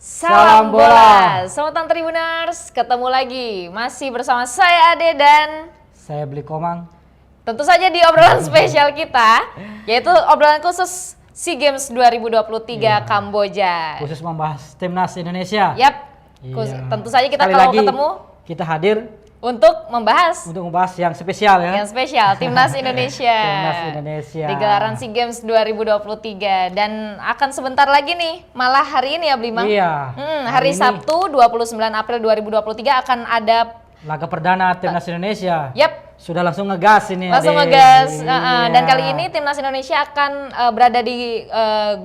Salam bola, Sobat Tribuners, ketemu lagi masih bersama saya Ade dan saya Beli Komang. Tentu saja di obrolan spesial kita, yaitu obrolan khusus SEA Games 2023 Kamboja. Khusus membahas timnas Indonesia. Yap, Iya. tentu saja kita Sekali kalau lagi, ketemu kita hadir untuk membahas yang spesial ya. yang spesial timnas Indonesia. Timnas Indonesia. Di gelaran SEA Games 2023 dan akan sebentar lagi nih, malah hari ini ya Blimang. Iya. Hari Sabtu 29 April 2023 akan ada laga perdana timnas Indonesia. Yap. Sudah langsung ngegas ini. Langsung Ade. ngegas. Iya. Dan kali ini timnas Indonesia akan berada di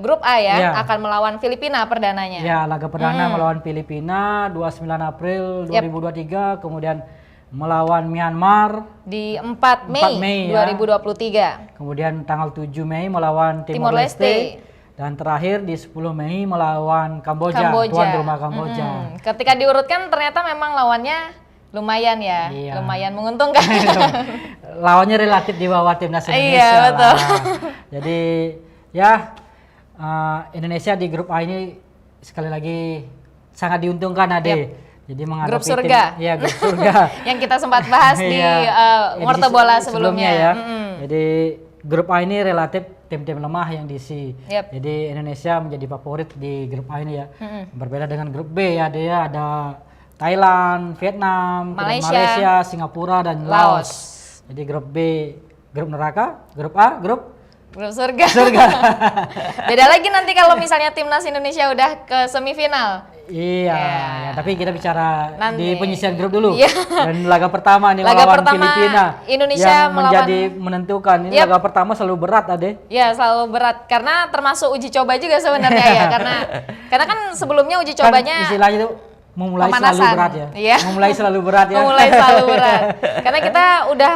grup A ya, Iya. akan melawan Filipina perdananya. Ya, laga perdana melawan Filipina 29 April 2023, kemudian melawan Myanmar Di 4 Mei, 2023. Kemudian tanggal 7 Mei melawan Timor Leste. Dan terakhir di 10 Mei melawan Kamboja, tuan rumah Kamboja. Ketika diurutkan ternyata memang lawannya lumayan ya, Iya. lumayan menguntungkan. Lawannya relatif di bawah timnas Indonesia. Iya, betul. Jadi ya Indonesia di grup A ini sekali lagi sangat diuntungkan Ade. Yap. Jadi menghadapi Grup surga. Iya, grup surga. Yang kita sempat bahas di Morte Bola sebelumnya ya. Jadi grup A ini relatif tim-tim lemah yang diisi. Yap. Jadi Indonesia menjadi favorit di grup A ini ya. Berbeda dengan grup B ya, dia ada Thailand, Vietnam, Malaysia, Singapura dan Laos. Jadi grup B grup neraka, grup A grup surga. Beda lagi nanti kalau misalnya timnas Indonesia udah ke semifinal. Iya, ya, tapi kita bicara Nanti. di penyisian grup dulu. Iya. Dan laga pertama nih Laga melawan pertama Filipina Indonesia yang melawan- menjadi menentukan. Ini laga pertama selalu berat, Ade. Ya selalu berat karena termasuk uji coba juga sebenarnya ya, karena kan sebelumnya uji cobanya Kan istilahnya itu memulai selalu pemanasan. berat ya. Iya. Memulai selalu berat ya. memulai selalu berat. Karena kita udah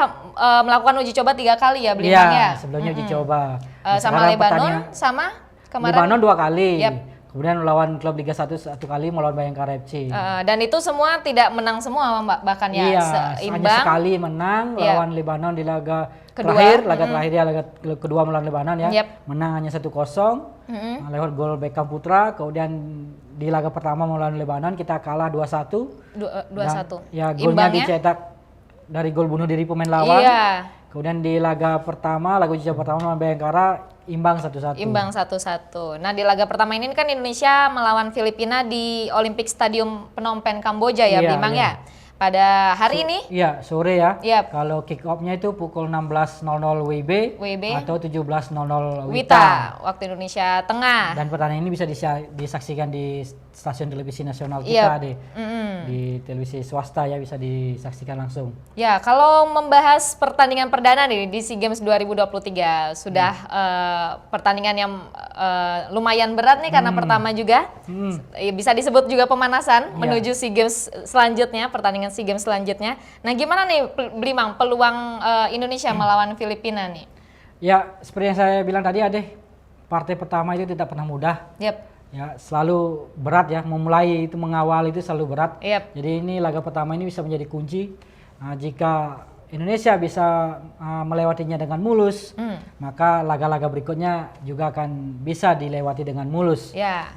melakukan uji coba 3 kali ya, Blimang ya. Iya, sebelumnya uji coba. Sama Sekarang Lebanon, sama kemarin. Lebanon 2 kali. Yap. Kemudian melawan klub Liga 1 1 kali, melawan Bayangkara FC. Dan itu semua tidak menang semua bahkan ya, Iya, hanya seimbang. sekali menang Iya. lawan Lebanon di laga Kedua. terakhir, terakhir ya, laga kedua melawan Lebanon ya. Yap. Menang hanya 1-0 lewat gol Beckham Putra. Kemudian di laga pertama melawan Lebanon kita kalah 2-1. 2-1. Ya, golnya Imbangnya? dicetak dari gol bunuh diri pemain lawan. Iya. Kemudian di laga pertama, laga uji coba pertama melawan Bayangkara imbang 1-1. Imbang 1-1. Nah di laga pertama ini kan Indonesia melawan Filipina di Olympic Stadium Phnom Penh Kamboja ya, Iya, Blimang iya. ya. Pada hari ini Iya, sore ya. Yap. Kalau kick off-nya itu pukul 16.00 WIB, WIB. atau 17.00 Wita, waktu Indonesia Tengah. Dan pertandingan ini bisa disaksikan di stasiun televisi nasional Yap. kita di televisi swasta ya, bisa disaksikan langsung. Ya, kalau membahas pertandingan perdana nih di SEA Games 2023 sudah pertandingan yang lumayan berat nih karena pertama juga bisa disebut juga pemanasan menuju SEA Games selanjutnya, pertandingan SEA Games selanjutnya. Nah, gimana nih Blimang peluang Indonesia melawan Filipina nih? Ya, seperti yang saya bilang tadi Ade, partai pertama itu tidak pernah mudah. Yap. Ya, selalu berat ya, memulai itu, mengawal itu selalu berat. Yap. Jadi ini laga pertama ini bisa menjadi kunci. Jika Indonesia bisa melewatinya dengan mulus, maka laga-laga berikutnya juga akan bisa dilewati dengan mulus. Ya.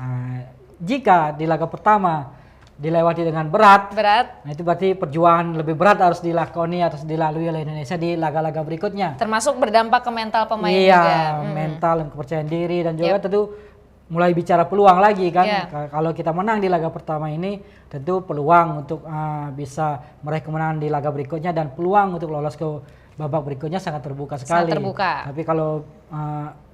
Jika di laga pertama dilewati dengan berat, nah itu berarti perjuangan lebih berat harus dilakoni, harus dilalui oleh Indonesia di laga-laga berikutnya. Termasuk berdampak ke mental pemain Iya, juga. mental dan kepercayaan diri, dan juga tentu mulai bicara peluang lagi kan. Kalau kita menang di laga pertama ini, tentu peluang untuk bisa meraih kemenangan di laga berikutnya dan peluang untuk lolos ke babak berikutnya sangat terbuka sekali. Sangat terbuka. Tapi kalau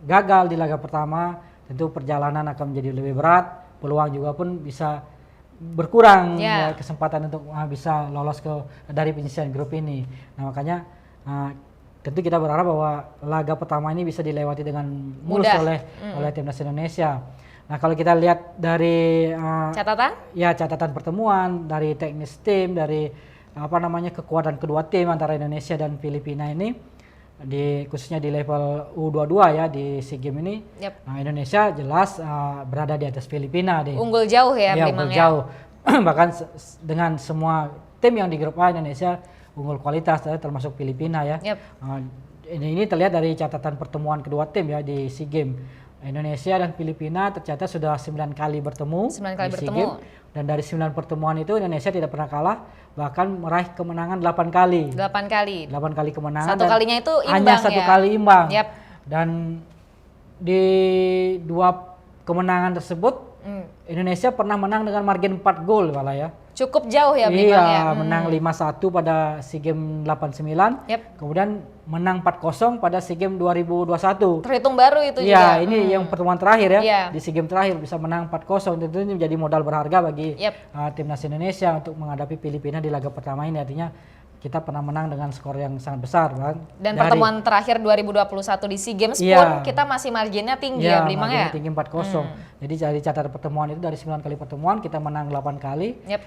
gagal di laga pertama, tentu perjalanan akan menjadi lebih berat. Peluang juga pun bisa berkurang ya, kesempatan untuk bisa lolos dari penyisian grup ini. Nah, makanya tentu kita berharap bahwa laga pertama ini bisa dilewati dengan mulus oleh timnas Indonesia. Nah, kalau kita lihat dari catatan pertemuan, dari teknis tim, dari kekuatan kedua tim antara Indonesia dan Filipina ini, khususnya di level U22 ya, di SEA Games ini, Indonesia jelas berada di atas Filipina. Unggul jauh ya, unggul jauh. Bahkan dengan semua tim yang di grup A, Indonesia unggul kualitas, termasuk Filipina ya. Ini terlihat dari catatan pertemuan kedua tim ya di SEA Games. Indonesia dan Filipina tercatat sudah 9 kali bertemu 9 kali di SEA bertemu. Games. Dan dari 9 pertemuan itu Indonesia tidak pernah kalah, bahkan meraih kemenangan 8 kali. 8 kali. 8 kali kemenangan. Satu dan kalinya itu imbang hanya satu ya? kali imbang. Yap. Dan di 2 kemenangan tersebut Indonesia pernah menang dengan margin 4 gol malah ya. Cukup jauh ya Iya, Blimang ya. menang 5-1 pada SEA Games 89. Yap. Kemudian menang 4-0 pada SEA Games 2021. Terhitung baru itu Iya, juga. ini yang pertemuan terakhir ya. Iya. Di SEA Games terakhir bisa menang 4-0. Tentu ini menjadi modal berharga bagi Yap. timnas Indonesia untuk menghadapi Filipina di laga pertama ini. Artinya kita pernah menang dengan skor yang sangat besar kan. Dan pertemuan terakhir 2021 di SEA Games Iya. pun kita masih marginnya tinggi ya Blimang ya. marginnya tinggi 4-0. Jadi dari catatan pertemuan itu dari 9 kali pertemuan kita menang 8 kali. Yap.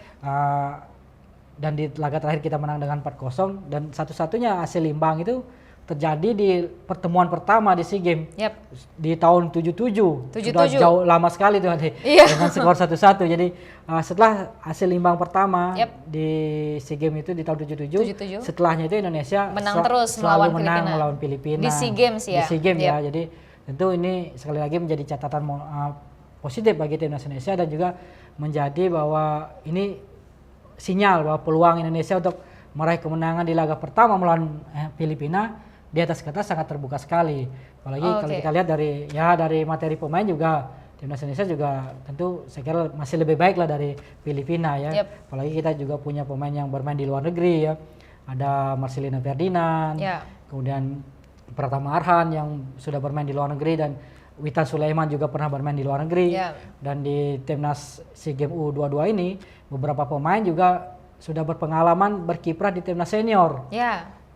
Dan di laga terakhir kita menang dengan 4-0 dan satu-satunya hasil imbang itu terjadi di pertemuan pertama di SEA Games Yap. di tahun 77. 77. Sudah jauh lama sekali tuh Iya. dengan skor 1-1. Jadi setelah hasil imbang pertama Yap. di SEA Games itu di tahun 77, 77. setelahnya itu Indonesia Menang terus selalu melawan menang Filipina. melawan Filipina Di SEA Games ya? Di SEA Games Yap. ya. Jadi tentu ini sekali lagi menjadi catatan positif bagi timnas Indonesia dan juga menjadi bahwa ini sinyal bahwa peluang Indonesia untuk meraih kemenangan di laga pertama melawan Filipina di atas kertas sangat terbuka sekali. Apalagi kalau kita lihat dari materi pemain juga timnas Indonesia juga tentu saya kira masih lebih baik lah dari Filipina ya. Yep. Apalagi kita juga punya pemain yang bermain di luar negeri ya. Ada Marcelino Ferdinand, kemudian Pratama Arhan yang sudah bermain di luar negeri dan Witan Sulaiman juga pernah bermain di luar negeri. Dan di timnas SEA Games U22 ini beberapa pemain juga sudah berpengalaman berkiprah di timnas senior.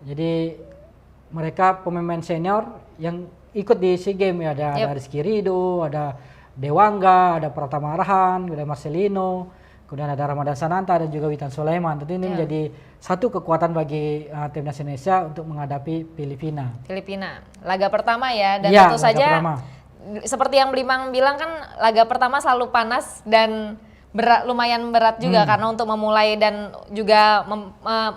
Jadi mereka pemain senior yang ikut di SEA Games ya, ada Rizky Ridho, ada Dewangga, ada Pratama Arhan, ada Marcelino, kemudian ada Ramadan Sananta dan juga Witan Sulaiman. Tentu ini menjadi satu kekuatan bagi timnas Indonesia untuk menghadapi Filipina. Laga pertama ya, dan tentu saja seperti yang Blimang bilang kan laga pertama selalu panas dan lumayan berat juga karena untuk memulai dan juga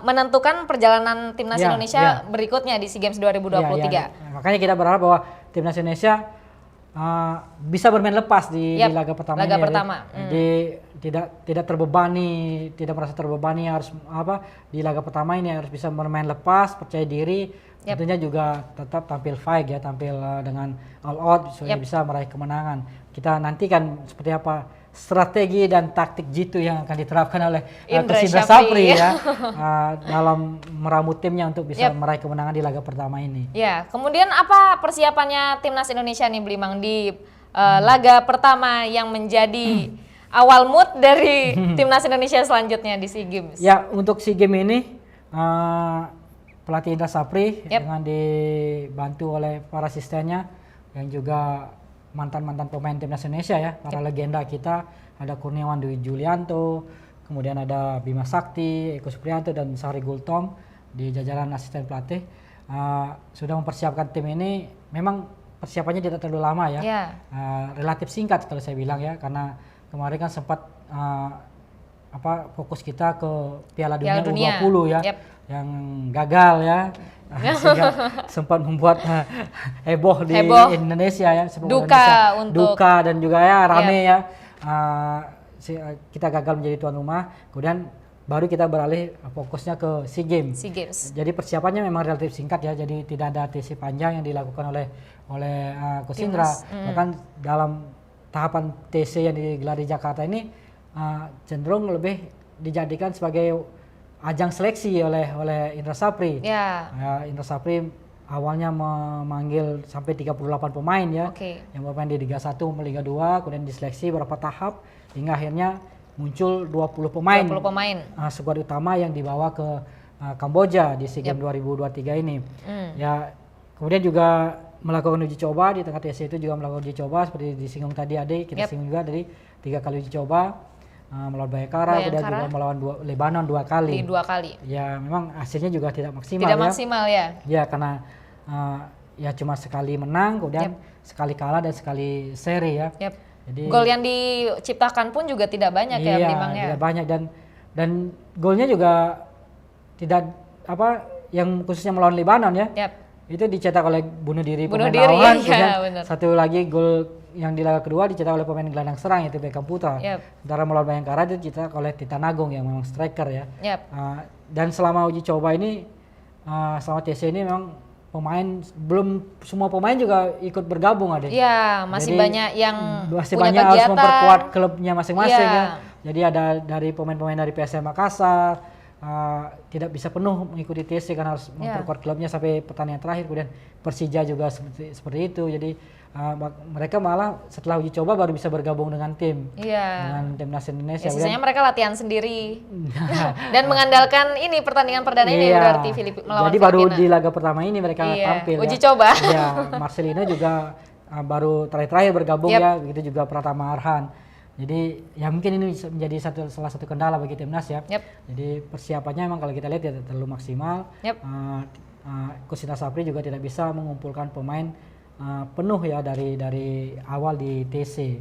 menentukan perjalanan timnas Indonesia berikutnya di SEA Games 2023. Makanya kita berharap bahwa timnas Indonesia bisa bermain lepas di laga pertama ini. Jadi tidak terbebani, tidak merasa terbebani harus di laga pertama ini harus bisa bermain lepas, percaya diri. Tentunya juga tetap tampil fight ya, tampil dengan all out supaya bisa meraih kemenangan. Kita nantikan seperti apa strategi dan taktik jitu yang akan diterapkan oleh Coach Indra Sapri ya dalam meramu timnya untuk bisa meraih kemenangan di laga pertama ini. Ya, kemudian apa persiapannya timnas Indonesia nih Blimang di laga pertama yang menjadi awal mood dari timnas Indonesia selanjutnya di SEA Games? Ya, untuk SEA Games ini pelatih Indra Sapri dengan dibantu oleh para asistennya yang juga mantan-mantan pemain timnas Indonesia ya, para legenda kita, ada Kurniawan Dwi Julianto, kemudian ada Bima Sakti, Eko Supriyanto dan Sari Gultom di jajaran asisten pelatih sudah mempersiapkan tim ini. Memang persiapannya tidak terlalu lama ya, relatif singkat kalau saya bilang ya, karena kemarin kan sempat fokus kita ke Piala Dunia U20 ya, yang gagal ya. Sehingga sempat membuat heboh di Indonesia ya, duka dan juga ya rame ya. Kita gagal menjadi tuan rumah, kemudian baru kita beralih fokusnya ke SEA Games. Jadi persiapannya memang relatif singkat ya, jadi tidak ada TC panjang yang dilakukan oleh Coach Indra. Bahkan dalam tahapan TC yang digelar di Jakarta ini cenderung lebih dijadikan sebagai ajang seleksi oleh Indra Sapri. Indra Sapri awalnya memanggil sampai 38 pemain ya, yang bermain di Liga 1 maupun Liga 2, kemudian diseleksi beberapa tahap hingga akhirnya muncul 20 pemain. Skuad utama yang dibawa ke Kamboja di SEA Games 2023 ini. Ya, kemudian juga melakukan uji coba di tengah TC itu juga melakukan uji coba seperti disinggung tadi Ade, kita singgung juga dari 3 kali uji coba. Melawan Bayangkara, kemudian juga melawan Lebanon 2 kali. Ya, memang hasilnya juga tidak maksimal ya. Ya, karena ya cuma sekali menang, kemudian sekali kalah dan sekali seri ya. Jadi gol yang diciptakan pun juga tidak banyak ya, Blimang ya. Tidak banyak dan golnya juga tidak yang khususnya melawan Lebanon ya. itu dicetak oleh bunuh diri Bunuh pemain diri, lawan. iya, Kemudian benar. satu lagi gol yang di laga kedua dicetak oleh pemain gelandang serang yaitu Beckham Putra. Sementara melawan Bayangkara itu dicetak oleh Titan Agung yang memang striker ya. Dan selama uji coba ini, selama TC ini memang belum semua pemain juga ikut bergabung ada. Iya, masih banyak yang masih punya banyak harus kegiatan. memperkuat klubnya masing-masing Iya. ya. Jadi ada dari pemain-pemain dari PSM Makassar tidak bisa penuh mengikuti TC karena harus memperkuat klubnya sampai pertandingan terakhir. Kemudian Persija juga seperti itu. Jadi mereka malah setelah uji coba baru bisa bergabung dengan tim, dengan timnas Indonesia. Ya, sisanya mereka latihan sendiri dan mengandalkan ini pertandingan perdana ini berarti melawan Jadi Filipina. baru di laga pertama ini mereka tampil. Uji coba. Ya, Marcelino juga baru terakhir bergabung ya, begitu juga Pratama Arhan. Jadi ya mungkin ini bisa menjadi salah satu kendala bagi timnas ya. Jadi persiapannya memang kalau kita lihat tidak terlalu maksimal. Coach Indra Sapri juga tidak bisa mengumpulkan pemain penuh ya dari awal di TC.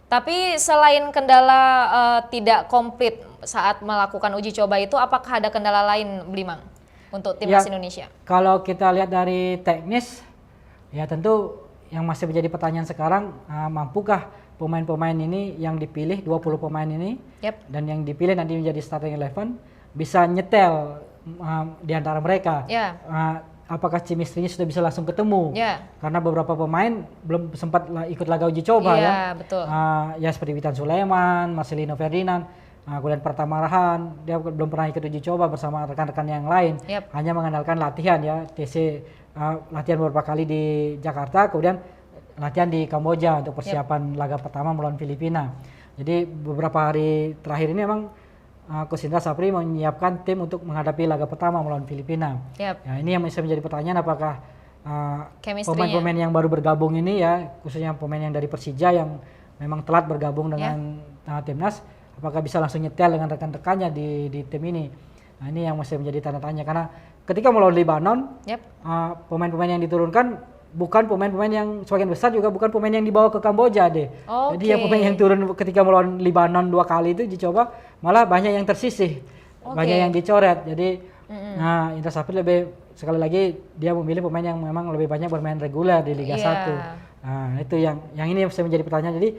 Tapi selain kendala tidak komplit saat melakukan uji coba itu, apakah ada kendala lain, Blimang, untuk timnas Indonesia? Kalau kita lihat dari teknis, ya tentu yang masih menjadi pertanyaan sekarang, mampukah pemain-pemain ini yang dipilih 20 pemain ini dan yang dipilih nanti menjadi starting 11 bisa nyetel di antara mereka. Apakah chemistry-nya sudah bisa langsung ketemu? Karena beberapa pemain belum sempat ikut laga uji coba ya. Betul. Ya seperti Witan Sulaiman, Marcelino Ferdinand, kemudian Pratama Arhan, dia belum pernah ikut uji coba bersama rekan-rekan yang lain. Hanya mengandalkan latihan ya, TC latihan beberapa kali di Jakarta, kemudian latihan di Kamboja untuk persiapan laga pertama melawan Filipina. Jadi beberapa hari terakhir ini memang Coach Indra Sapri menyiapkan tim untuk menghadapi laga pertama melawan Filipina. Ya, ini yang bisa menjadi pertanyaan apakah pemain-pemain yang baru bergabung ini ya, khususnya pemain yang dari Persija yang memang telat bergabung dengan timnas, apakah bisa langsung nyetel dengan rekan-rekannya di tim ini. Nah, ini yang masih menjadi tanda tanya karena ketika melawan Lebanon, pemain-pemain yang diturunkan bukan pemain-pemain yang sebagian besar juga bukan pemain yang dibawa ke Kamboja deh. Jadi yang pemain yang turun ketika melawan Lebanon 2 kali itu dicoba malah banyak yang tersisih, banyak yang dicoret. Jadi Indra Sapri sekali lagi dia memilih pemain yang memang lebih banyak bermain reguler di Liga 1. Nah, itu yang ini bisa menjadi pertanyaan. Jadi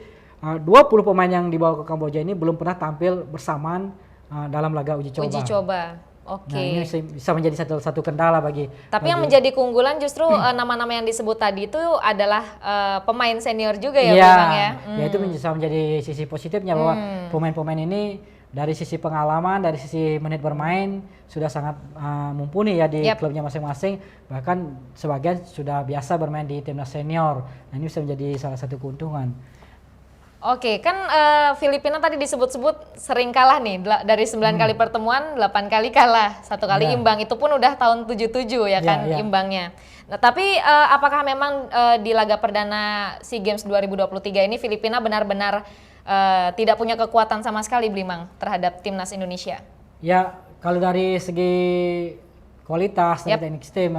20 pemain yang dibawa ke Kamboja ini belum pernah tampil bersamaan dalam laga uji coba. Nah, ini bisa menjadi satu kendala bagi. Tapi yang menjadi keunggulan justru nama-nama yang disebut tadi itu adalah pemain senior juga ya, Bang ya. Ya itu bisa menjadi sisi positifnya bahwa pemain-pemain ini dari sisi pengalaman, dari sisi menit bermain sudah sangat mumpuni ya di klubnya masing-masing. Bahkan sebagian sudah biasa bermain di timnas senior. Nah, ini bisa menjadi salah satu keuntungan. Oke, kan Filipina tadi disebut-sebut sering kalah nih, dari 9 kali pertemuan, 8 kali kalah, 1 kali imbang, itu pun udah tahun 77 ya kan imbangnya. Nah, tapi apakah memang di laga perdana SEA Games 2023 ini Filipina benar-benar tidak punya kekuatan sama sekali, Blimang, terhadap timnas Indonesia? Ya, kalau dari segi kualitas dari teknik tim,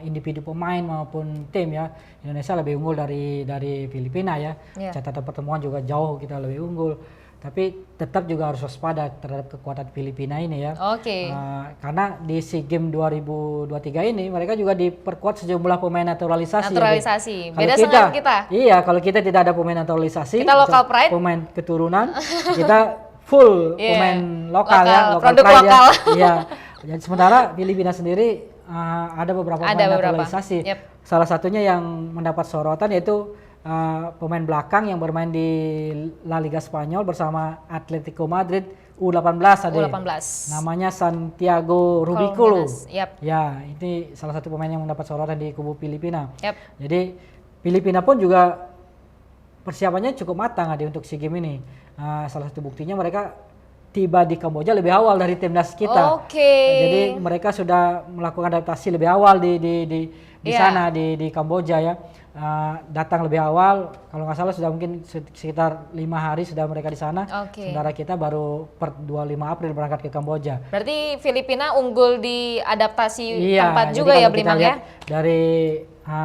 individu pemain maupun tim ya, Indonesia lebih unggul dari Filipina ya. Catatan pertemuan juga jauh kita lebih unggul. Tapi tetap juga harus waspada terhadap kekuatan Filipina ini ya. Karena di SEA Games 2023 ini mereka juga diperkuat sejumlah pemain naturalisasi. Beda dengan kita. Iya, kalau kita tidak ada pemain naturalisasi, kita local pride, pemain keturunan, kita full pemain lokal ya, produk pride lokal. Ya. Jadi sementara Filipina sendiri ada beberapa pemain naturalisasi. Salah satunya yang mendapat sorotan yaitu pemain belakang yang bermain di La Liga Spanyol bersama Atletico Madrid U18 namanya Santiago Rubico. Ya, ini salah satu pemain yang mendapat sorotan di kubu Filipina. Jadi Filipina pun juga persiapannya cukup matang untuk SEA Games ini. Salah satu buktinya mereka tiba di Kamboja lebih awal dari timnas kita. Jadi mereka sudah melakukan adaptasi lebih awal di sana di Kamboja ya. Datang lebih awal, kalau nggak salah sudah mungkin sekitar 5 hari sudah mereka di sana. Sementara kita baru per 25 April berangkat ke Kamboja. Berarti Filipina unggul di adaptasi tempat juga ya, Blimang ya? Dari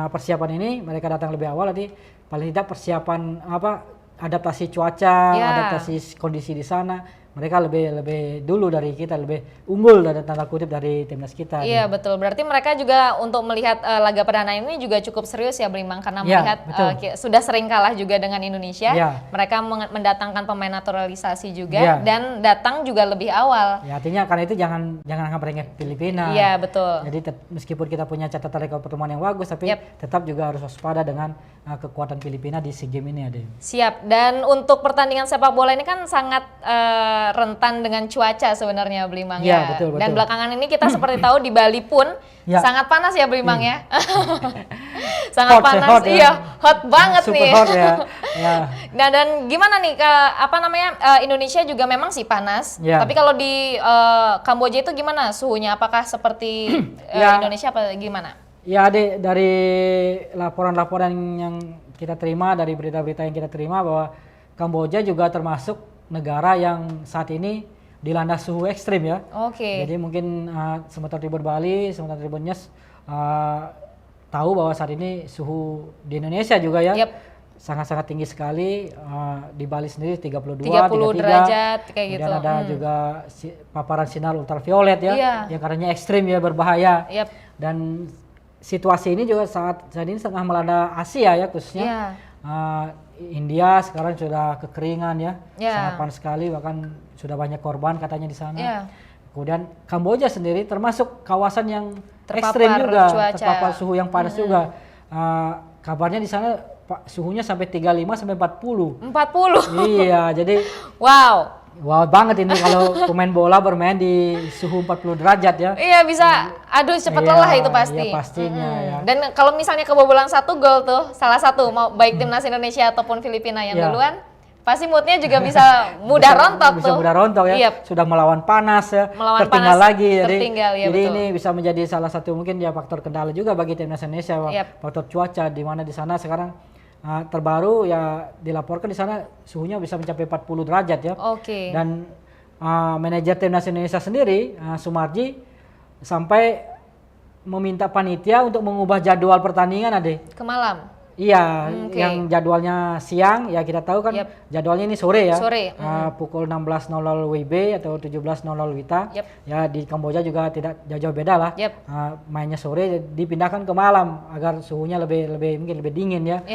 persiapan ini mereka datang lebih awal, nanti paling tidak persiapan adaptasi cuaca, adaptasi kondisi di sana mereka lebih dulu dari kita, lebih unggul dari tanda kutip dari timnas kita. Iya betul, berarti mereka juga untuk melihat laga perdana ini juga cukup serius ya Blimang, karena melihat sudah sering kalah juga dengan Indonesia, mereka mendatangkan pemain naturalisasi juga dan datang juga lebih awal. Ya artinya karena itu jangan merengek Filipina. Iya betul. Jadi meskipun kita punya catatan rekor pertemuan yang bagus, tapi tetap juga harus waspada dengan kekuatan Filipina di SEA Games ini, Ade. Siap. Dan untuk pertandingan sepak bola ini kan sangat rentan dengan cuaca sebenarnya Blimang ya. Betul. Dan belakangan ini kita seperti tahu di Bali pun sangat panas ya Blimang ya. Sangat panas, hot banget super nih. Hot ya. Nah dan gimana nih Indonesia juga memang sih panas. Tapi kalau di Kamboja itu gimana suhunya? Apakah seperti Indonesia apa gimana? Ya, Ade, dari laporan-laporan yang kita terima, dari berita-berita yang kita terima bahwa Kamboja juga termasuk negara yang saat ini dilanda suhu ekstrim ya. Jadi mungkin Sumatera Tribun Bali, Sumatera Tribun Nyes tahu bahwa saat ini suhu di Indonesia juga ya sangat-sangat tinggi sekali. Di Bali sendiri 32, 30 derajat kayak gitu. Dan ada juga paparan sinar ultraviolet ya, yang karenanya ekstrim ya, berbahaya. Dan situasi ini juga saat ini tengah melanda Asia ya, khususnya India sekarang sudah kekeringan ya, sangat panas sekali, bahkan sudah banyak korban katanya di sana. Kemudian Kamboja sendiri termasuk kawasan yang ekstrim juga, terpapar suhu yang panas juga. Kabarnya di sana suhunya sampai 35 sampai 40. 40. Iya, jadi wow banget ini kalau pemain bola bermain di suhu 40 derajat ya. Iya bisa, aduh cepat lelah itu pasti. Iya pastinya ya. Dan kalau misalnya kebobolan 1 gol tuh, salah satu mau baik timnas Indonesia ataupun Filipina yang duluan, pasti moodnya juga bisa mudah rontok bisa mudah rontok ya. Sudah melawan panas ya, tertinggal lagi. Jadi ini bisa menjadi salah satu mungkin ya faktor kendala juga bagi timnas Indonesia, faktor cuaca, di mana di sana sekarang terbaru ya dilaporkan di sana suhunya bisa mencapai 40 derajat ya. Dan manajer timnas Indonesia sendiri Sumarji sampai meminta panitia untuk mengubah jadwal pertandingan, Ade. Ke malam. Iya, yang jadwalnya siang ya kita tahu kan jadwalnya ini sore ya. Pukul 16.00 WIB atau 17.00 WITA. Ya di Kamboja juga tidak jauh-jauh beda lah. Mainnya sore dipindahkan ke malam agar suhunya mungkin lebih dingin ya.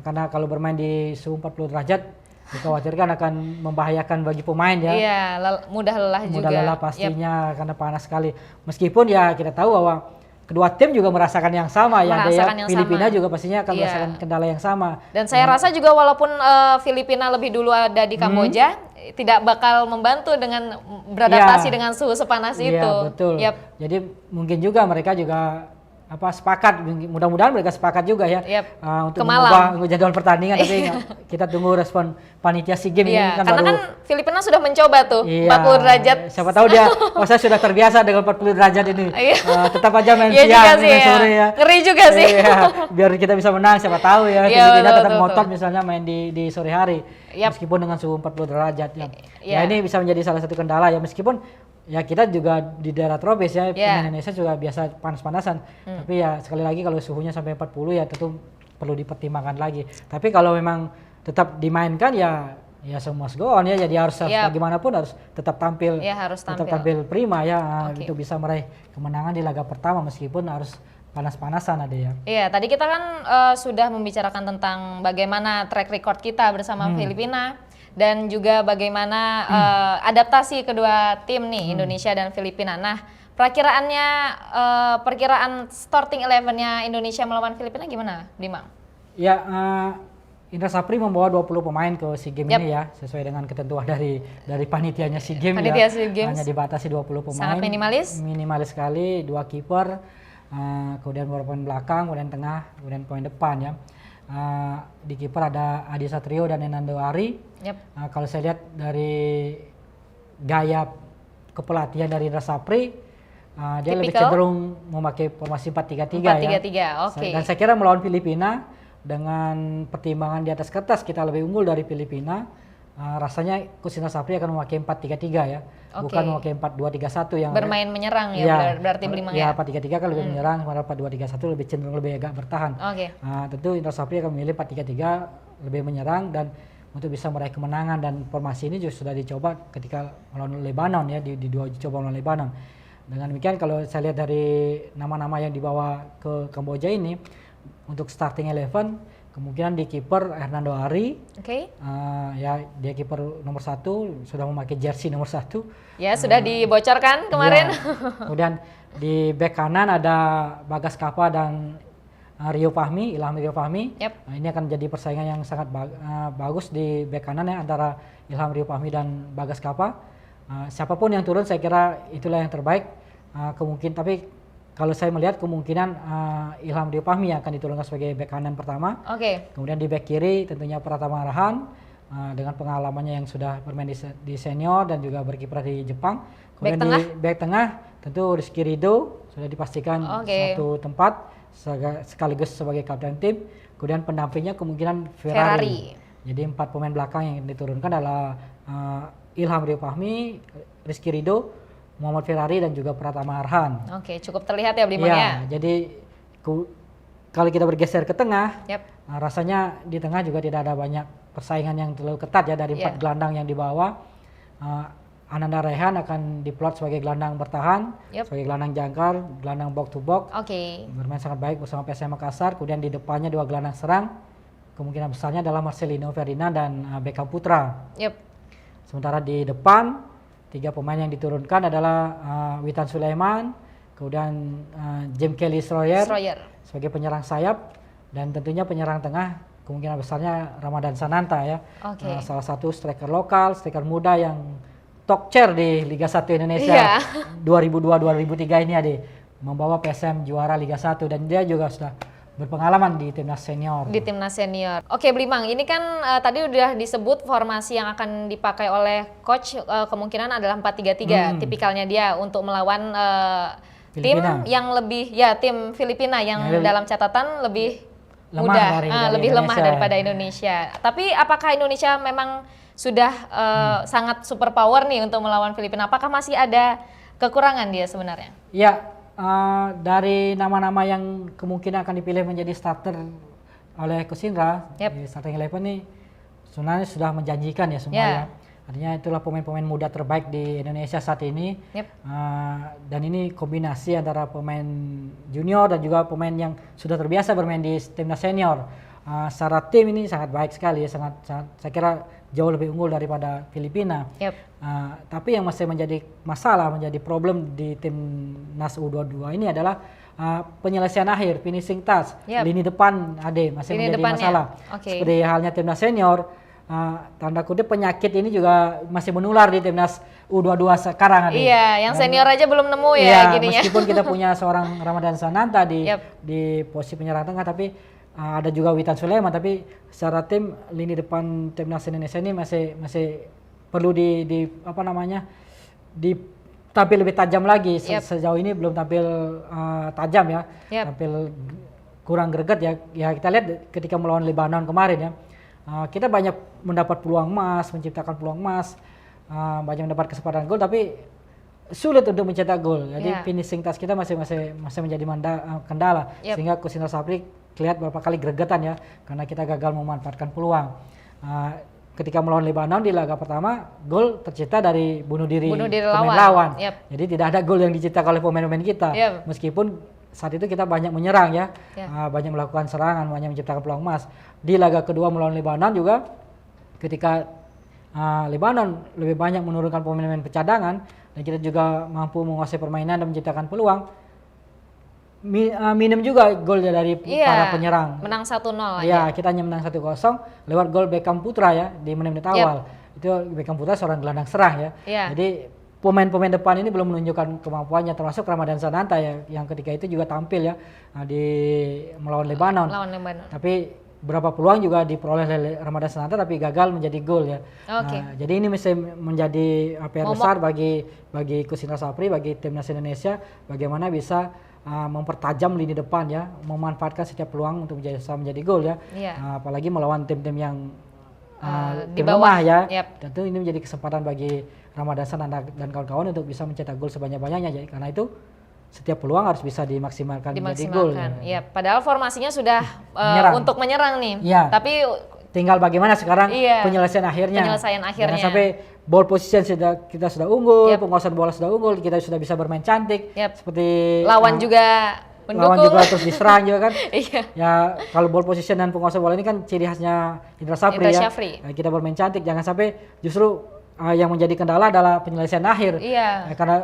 Karena kalau bermain di suhu 40 derajat dikhawatirkan akan membahayakan bagi pemain ya. Iya, mudah lelah juga. Mudah lelah pastinya karena panas sekali. Meskipun ya kita tahu bahwa kedua tim juga merasakan yang sama ya, Filipina juga pastinya akan merasakan kendala yang sama. Dan saya rasa juga walaupun Filipina lebih dulu ada di Kamboja, tidak bakal membantu dengan beradaptasi dengan suhu sepanas itu. Betul. Jadi mungkin juga mereka juga sepakat, mudah-mudahan mereka sepakat juga ya untuk mengubah jadwal pertandingan. Tapi kita tunggu respon panitia SEA Games ini kan karena baru, kan Filipina sudah mencoba tuh 40 derajat. Siapa tahu dia saya sudah terbiasa dengan 40 derajat ini. Tetap aja main siang, main sore ya. Ngeri juga sih. Biar kita bisa menang, siapa tahu ya. Filipina tetap ngotot misalnya main di sore hari. Meskipun dengan suhu 40 derajat ya. Ini bisa menjadi salah satu kendala ya, meskipun ya kita juga di daerah tropis ya, Indonesia juga biasa panas-panasan. Tapi ya sekali lagi kalau suhunya sampai 40 ya tentu perlu dipertimbangkan lagi. Tapi kalau memang tetap dimainkan ya semua go on ya, jadi harus bagaimanapun harus tetap tampil. Tetap tampil prima ya untuk bisa meraih kemenangan di laga pertama meskipun harus panas-panasan ada ya. Iya, tadi kita kan sudah membicarakan tentang bagaimana track record kita bersama Filipina. Dan juga bagaimana adaptasi kedua tim nih, Indonesia dan Filipina. Nah, perkiraan starting 11-nya Indonesia melawan Filipina gimana, Blimang? Ya, Indra Sapri membawa 20 pemain ke SEA Games ini ya, sesuai dengan ketentuan dari panitianya SEA Games ya. SEA Games. Hanya dibatasi 20 pemain. Sangat minimalis. Minimalis sekali, 2 kiper, kemudian beberapa pemain belakang, kemudian tengah, kemudian pemain depan ya. Di kiper ada Adi Satrio dan Enando Ari. Kalau saya lihat dari gaya kepelatihan dari Indra Sapri, dia lebih cenderung memakai formasi 4-3-3 ya. Dan saya kira melawan Filipina dengan pertimbangan di atas kertas kita lebih unggul dari Filipina. Rasanya Coach Indra Sapri akan memakai 4-3-3 ya, bukan memakai 4-2-3-1 yang bermain menyerang ya, berarti Blimang ya. 4-3-3 kan lebih menyerang, sementara 4-2-3-1 lebih cenderung lebih agak bertahan. Tentu Indra Sapri akan memilih 4-3-3 lebih menyerang, dan untuk bisa meraih kemenangan, dan formasi ini juga sudah dicoba ketika melawan Lebanon ya, di dua uji coba melawan Lebanon. Dengan demikian kalau saya lihat dari nama-nama yang dibawa ke Kamboja ini untuk starting 11, kemungkinan di kiper Hernando Ari. Ya dia kiper nomor 1, sudah memakai jersey nomor 1. Ya sudah dibocorkan kemarin. Ya. Kemudian di bek kanan ada Bagas Kapa dan Ilham Rio Fahmi. Yep. Ini akan jadi persaingan yang sangat bagus di bek kanan ya, antara Ilham Rio Fahmi dan Bagas Kapa. Siapapun yang turun saya kira itulah yang terbaik. Tapi kalau saya melihat kemungkinan Ilham Rio Fahmi yang akan diturunkan sebagai bek kanan pertama. Kemudian di bek kiri tentunya Pratama Arhan dengan pengalamannya yang sudah bermain di senior dan juga berkiprah di Jepang. Kemudian di bek tengah tentu Rizky Ridho sudah dipastikan satu tempat sekaligus sebagai kapten tim. Kemudian pendampingnya kemungkinan Ferrari. Jadi 4 pemain belakang yang diturunkan adalah Ilham Rio Fahmi, Rizky Ridho, Muhammad Ferrari dan juga Pratama Arhan. Cukup terlihat ya Blimbang ya. Jadi kalau kita bergeser ke tengah, rasanya di tengah juga tidak ada banyak persaingan yang terlalu ketat ya, dari 4 gelandang yang dibawa. Ananda Rehan akan diplot sebagai gelandang bertahan, sebagai gelandang jangkar, gelandang box to box. Bermain sangat baik bersama PSM Makassar. Kemudian di depannya 2 gelandang serang. Kemungkinan besarnya adalah Marcelino Ferdinand dan Beckham Putra. Sementara di depan 3 pemain yang diturunkan adalah Witan Sulaiman, kemudian James Kelly Stroyer sebagai penyerang sayap, dan tentunya penyerang tengah kemungkinan besarnya Ramadan Sananta ya. Salah satu striker lokal, striker muda yang top chair di Liga 1 Indonesia 2002-2003 ini Ade, membawa PSM juara Liga 1, dan dia juga sudah berpengalaman di timnas senior. Oke Blimbang, ini kan tadi udah disebut formasi yang akan dipakai oleh coach kemungkinan adalah 4-3-3 tipikalnya dia untuk melawan tim yang lebih tim Filipina yang dalam catatan lebih lemah daripada Indonesia. Tapi apakah Indonesia memang sudah sangat super power nih untuk melawan Filipina? Apakah masih ada kekurangan dia sebenarnya? Ya, dari nama-nama yang kemungkinan akan dipilih menjadi starter oleh Coach Indra di starting 11 ini sebenarnya sudah menjanjikan ya semua ya. Artinya itulah pemain-pemain muda terbaik di Indonesia saat ini. Dan ini kombinasi antara pemain junior dan juga pemain yang sudah terbiasa bermain di timnas senior. Secara tim ini sangat baik sekali ya, sangat saya kira jauh lebih unggul daripada Filipina. Tapi yang masih menjadi masalah, menjadi problem di timnas U22 ini adalah penyelesaian akhir, finishing touch, lini depan masih menjadi masalah. Seperti halnya timnas senior, tanda kutip penyakit ini juga masih menular di timnas U22 sekarang. Yang senior aja belum nemu ya gininya. Meskipun kita punya seorang Ramadan Sananta di posisi penyerang tengah, tapi ada juga Witan Sulaiman, tapi secara tim lini depan timnas Indonesia ini masih perlu tampil lebih tajam lagi. Sejauh ini belum tampil tajam ya, tampil kurang greget ya. Ya kita lihat ketika melawan Lebanon kemarin ya, kita banyak mendapat peluang emas, menciptakan peluang emas, banyak mendapat kesempatan gol, tapi sulit untuk mencetak gol. Jadi finishing touch kita masih menjadi kendala, sehingga Coach Indra Sapri lihat beberapa kali gregetan ya, karena kita gagal memanfaatkan peluang. Ketika melawan Lebanon di laga pertama, gol tercipta dari bunuh diri pemain lawan. Jadi tidak ada gol yang diciptakan oleh pemain-pemain kita. Meskipun saat itu kita banyak menyerang ya, banyak melakukan serangan, banyak menciptakan peluang emas. Di laga kedua melawan Lebanon juga, ketika Lebanon lebih banyak menurunkan pemain-pemain cadangan dan kita juga mampu menguasai permainan dan menciptakan peluang, minim juga gol dari para penyerang. Menang 1-0 aja. Ya, kita hanya menang 1-0 lewat gol Beckham Putra ya di menit-menit awal. Itu Beckham Putra seorang gelandang serang ya. Jadi pemain-pemain depan ini belum menunjukkan kemampuannya, termasuk Ramadan Sananta ya, yang ketika itu juga tampil ya di melawan Lebanon. Tapi berapa peluang juga diperoleh oleh Ramadan Sananta tapi gagal menjadi gol ya. Jadi ini mesti menjadi PR besar bagi Coach Indra Sapri, bagi timnas Indonesia, bagaimana bisa mempertajam lini depan ya, memanfaatkan setiap peluang untuk bisa menjadi gol ya. Apalagi melawan tim-tim yang tim lemah ya. Tentu ini menjadi kesempatan bagi Ramadan Sananta dan kawan-kawan untuk bisa mencetak gol sebanyak-banyaknya ya. Karena itu setiap peluang harus bisa dimaksimalkan menjadi gol. Padahal formasinya sudah untuk menyerang nih. Tapi tinggal bagaimana sekarang Iya. penyelesaian akhirnya. Penyelesaian akhirnya. Jangan sampai ball position kita sudah unggul, Yap. penguasaan bola sudah unggul, kita sudah bisa bermain cantik. Yap. Seperti Lawan juga mendukung. lawan juga terus diserang juga kan. Iya. Ya kalau ball position dan penguasaan bola ini kan ciri khasnya Indra Syafri Indra ya. Syafri. Kita bermain cantik, jangan sampai justru yang menjadi kendala adalah penyelesaian akhir. Iya. Karena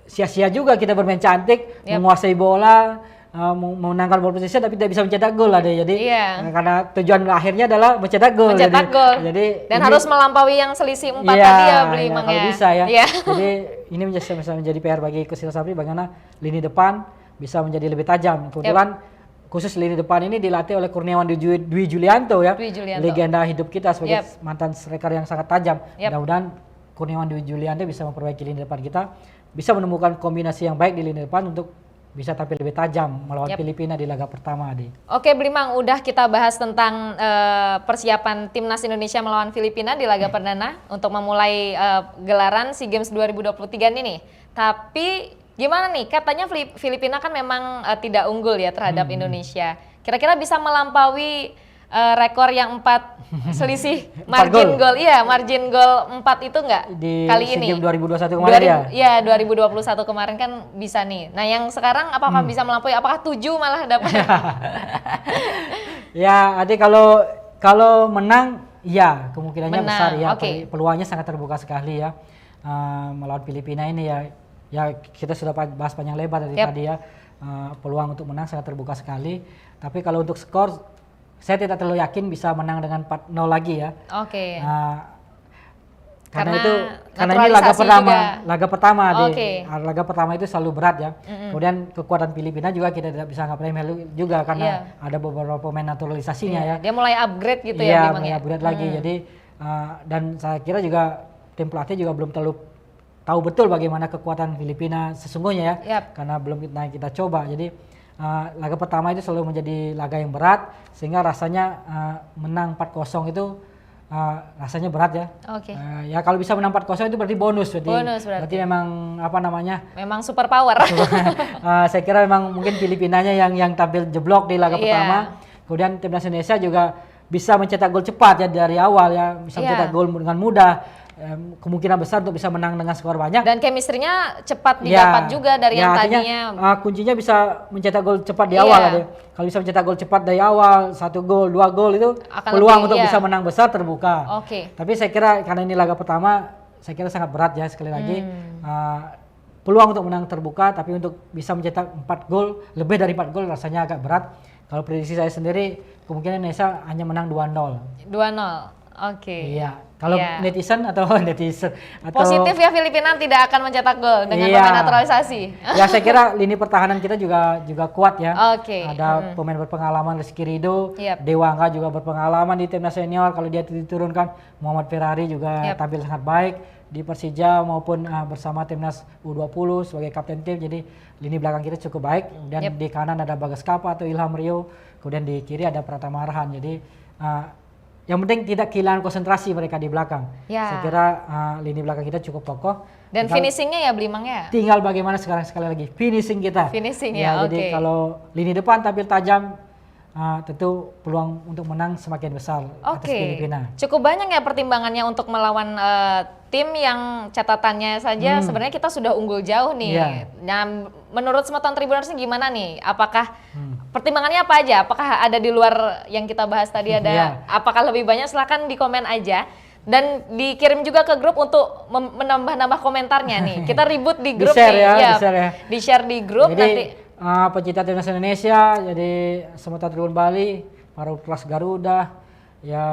sia-sia juga kita bermain cantik, Yap. menguasai bola, memenangkan ball position tapi tidak bisa mencetak gol ada. Jadi Iya. karena tujuan akhirnya adalah mencetak gol. Mencetak gol. Jadi Dan ini- harus melampaui yang selisih 4 Iya, tadi ya beli ya, Mang kalau ya. bisa ya. Iya. Jadi ini menjadi PR bagi Coach Indra Syafri bagaimana lini depan bisa menjadi lebih tajam. Kebetulan khusus lini depan ini dilatih oleh Kurniawan Dwi Julianto ya. Dwi Julianto. Legenda hidup kita sebagai Yap. mantan striker yang sangat tajam. Yap. Mudah-mudahan Kurniawan Dwi Julianto bisa memperbaiki lini depan kita, bisa menemukan kombinasi yang baik di lini depan untuk bisa tampil lebih tajam melawan Yap. Filipina di laga pertama, Adi. Oke, Blimang, udah kita bahas tentang persiapan timnas Indonesia melawan Filipina di laga perdana untuk memulai gelaran SEA Games 2023 ini. Tapi gimana nih? Katanya Filipina kan memang tidak unggul ya terhadap Indonesia. Kira-kira bisa melampaui rekor yang 4 selisih margin gol. Iya, margin gol 4 itu enggak Di kali SEA ini? Games 2021 kemarin ya? Iya, 2021 kemarin kan bisa nih. Nah, yang sekarang apakah bisa melampaui? Apakah 7 malah dapat? Ya, Adi kalau menang, ya kemungkinannya Menang, besar ya. oke. Peluangnya sangat terbuka sekali ya melawan Filipina ini ya. Ya kita sudah bahas panjang lebar dari Yap. tadi ya. Peluang untuk menang sangat terbuka sekali. Tapi kalau untuk skor, saya tidak terlalu yakin bisa menang dengan 4-0 lagi ya. Oke. Karena ini naturalisasi juga. laga pertama Oke. laga pertama itu selalu berat ya. Kemudian kekuatan Filipina juga kita tidak bisa anggap remeh juga karena ada beberapa pemain naturalisasinya ya. Dia mulai upgrade gitu Iya, ya memang mulai ya. upgrade lagi. Jadi dan saya kira juga tim pelatih juga belum terlalu tahu betul bagaimana kekuatan Filipina sesungguhnya ya. Yap. Karena belum kita coba. Jadi laga pertama itu selalu menjadi laga yang berat sehingga rasanya menang 4-0 itu rasanya berat ya. Oke. Ya kalau bisa menang 4-0 itu berarti bonus. Bonus berarti. Berarti memang apa namanya? Memang super power. Saya kira memang mungkin Filipinanya yang tampil jeblok di laga Iya. pertama. Kemudian timnas Indonesia juga bisa mencetak gol cepat ya dari awal ya, bisa mencetak gol dengan mudah. Kemungkinan besar untuk bisa menang dengan skor banyak. Dan chemistry-nya cepat didapat juga dari yang artinya, tadinya. kuncinya bisa mencetak gol cepat di Iya. awal ya. Kalau bisa mencetak gol cepat dari awal, 1 gol, 2 gol itu Akan peluang lebih, untuk iya. bisa menang besar terbuka. Oke. Tapi saya kira karena ini laga pertama, saya kira sangat berat ya sekali lagi. Peluang untuk menang terbuka, tapi untuk bisa mencetak 4 gol, lebih dari 4 gol rasanya agak berat. Kalau prediksi saya sendiri, kemungkinan Indonesia hanya menang 2-0. 2-0. Oke. Iya. Kalau Iya. netizen atau Positif ya, Filipina tidak akan mencetak gol dengan Iya. pemain naturalisasi. Ya saya kira lini pertahanan kita juga kuat ya. Oke. Ada pemain berpengalaman Rizky Ridho, Yap. Dewa Angga juga berpengalaman di timnas senior. Kalau dia diturunkan, Muhammad Ferrari juga Yap. tampil sangat baik di Persija maupun bersama timnas U20 sebagai kapten tim. Jadi lini belakang kita cukup baik. Dan Yap. di kanan ada Bagas Kapa atau Ilham Rio. Kemudian di kiri ada Pratama Arhan. Jadi yang penting tidak kehilangan konsentrasi mereka di belakang. Ya. Saya kira lini belakang kita cukup kokoh. Dan finishingnya ya Blimang ya. Tinggal bagaimana sekarang sekali lagi finishing kita. Finishing ya, Jadi oke. kalau lini depan tampil tajam, tentu peluang untuk menang semakin besar atas Oke. Filipina. Cukup banyak ya pertimbangannya untuk melawan tim yang catatannya saja sebenarnya kita sudah unggul jauh nih. Iya. Nah, menurut Semeton Tribuners ini gimana nih? Apakah pertimbangannya apa aja? Apakah ada di luar yang kita bahas tadi ada? Iya. Apakah lebih banyak? Silahkan di komen aja. Dan dikirim juga ke grup untuk menambah-nambah komentarnya nih. Kita ribut di grup Di-share nih. ya, Iya, di-share ya. Di-share di grup Jadi nanti. pecinta timnas Indonesia, jadi Semeton Tribun Bali, para kelas Garuda, ya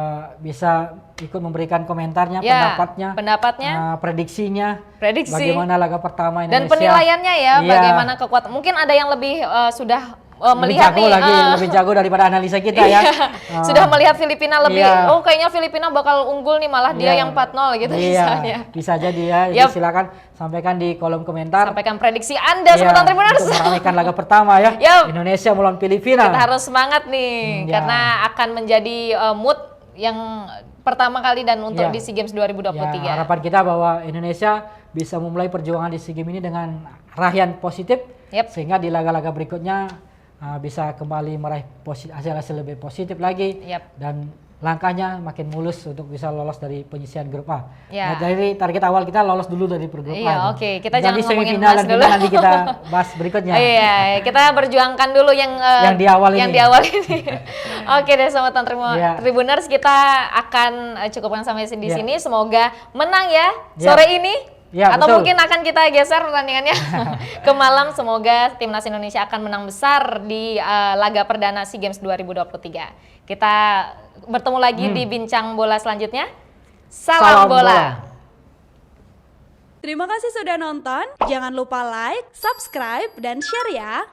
bisa ikut memberikan komentarnya, Ya, pendapatnya, prediksinya, Prediksi. bagaimana laga pertama Indonesia. Dan penilaiannya ya, Iya. bagaimana kekuatan. Mungkin ada yang lebih sudah melihat lebih jago nih. lagi, lebih jago daripada analisa kita ya. Iya. Sudah melihat Filipina lebih, Iya. oh kayaknya Filipina bakal unggul nih, malah dia Iya. yang 4-0 gitu Iya, misalnya. bisa jadi ya. Jadi Yap. silakan sampaikan di kolom komentar. Sampaikan prediksi Anda, Iya, Semeton Tribuners. untuk meramaikan laga pertama ya. Yap. Indonesia melawan Filipina. Kita harus semangat nih, Ya. karena akan menjadi mood yang pertama kali dan untuk Ya. di SEA Games 2023. Ya, harapan kita bahwa Indonesia bisa memulai perjuangan di SEA Games ini dengan raihan positif, Yap. sehingga di laga-laga berikutnya bisa kembali meraih hasil-hasil lebih positif lagi. Yap. Dan langkahnya makin mulus untuk bisa lolos dari penyisihan grup A. Ya. Nah, dari target awal kita lolos dulu dari grup A. Iya, oke. Kita Jadi jangan ngomongin semifinal emas dan dulu. final nanti kita bahas berikutnya. Iya, kita berjuangkan dulu yang Yang di awal yang ini. di awal ini. Oke deh Sobat Iya. Tribuners, kita akan cukupkan sampai di Iya. sini. Semoga menang ya Iya. sore ini. Ya, Atau betul. mungkin akan kita geser pertandingannya ke malam. Semoga timnas Indonesia akan menang besar di laga perdana SEA Games 2023. Kita bertemu lagi di bincang bola selanjutnya. Salam bola. Terima kasih sudah nonton. Jangan lupa like, subscribe, dan share ya.